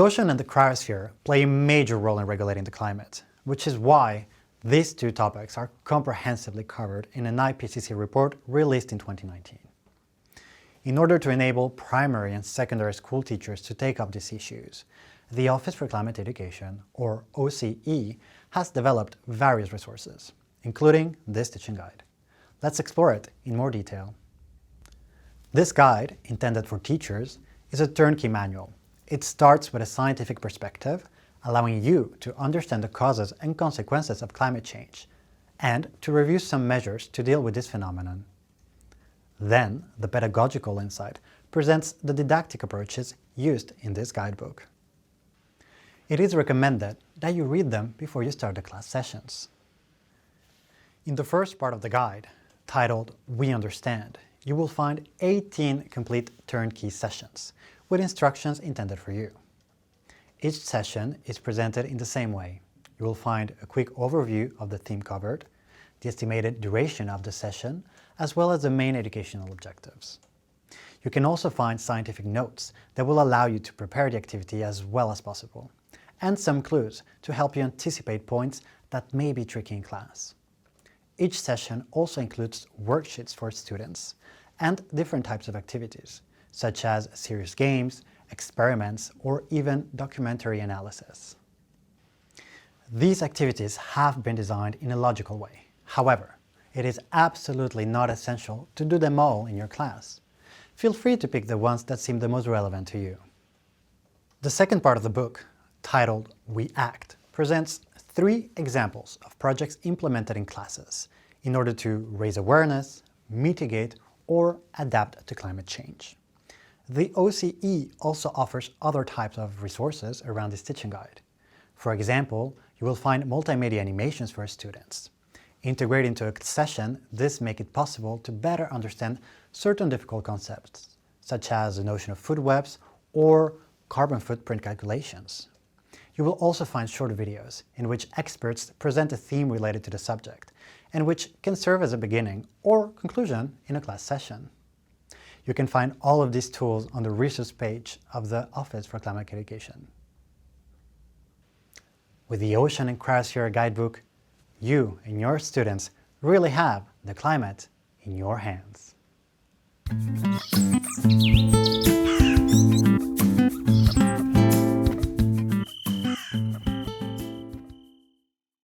ocean and the cryosphere play a major role in regulating the climate, which is why these two topics are comprehensively covered in an IPCC report released in 2019. In order to enable primary and secondary school teachers to take up these issues, the Office for Climate Education, or OCE, has developed various resources, including this teaching guide. Let's explore it in more detail. This guide, intended for teachers, is a turnkey manual. It starts with a scientific perspective, allowing you to understand the causes and consequences of climate change, and to review some measures to deal with this phenomenon. Then, the pedagogical insight presents the didactic approaches used in this guidebook. It is recommended that you read them before you start the class sessions. In the first part of the guide, titled We Understand, you will find 18 complete turnkey sessions with instructions intended for you. Each session is presented in the same way. You will find a quick overview of the theme covered, the estimated duration of the session, as well as the main educational objectives. You can also find scientific notes that will allow you to prepare the activity as well as possible, and some clues to help you anticipate points that may be tricky in class. Each session also includes worksheets for students and different types of activities, such as serious games, experiments, or even documentary analysis. These activities have been designed in a logical way. However, it is absolutely not essential to do them all in your class. Feel free to pick the ones that seem the most relevant to you. The second part of the book, titled We Act, presents 3 examples of projects implemented in classes in order to raise awareness, mitigate, or adapt to climate change. The OCE also offers other types of resources around this teaching guide. For example, you will find multimedia animations for students. Integrated into a session, this makes it possible to better understand certain difficult concepts, such as the notion of food webs or carbon footprint calculations. You will also find short videos in which experts present a theme related to the subject, and which can serve as a beginning or conclusion in a class session. You can find all of these tools on the resource page of the Office for Climate Education. With the Ocean and Cryosphere guidebook, you and your students really have the climate in your hands.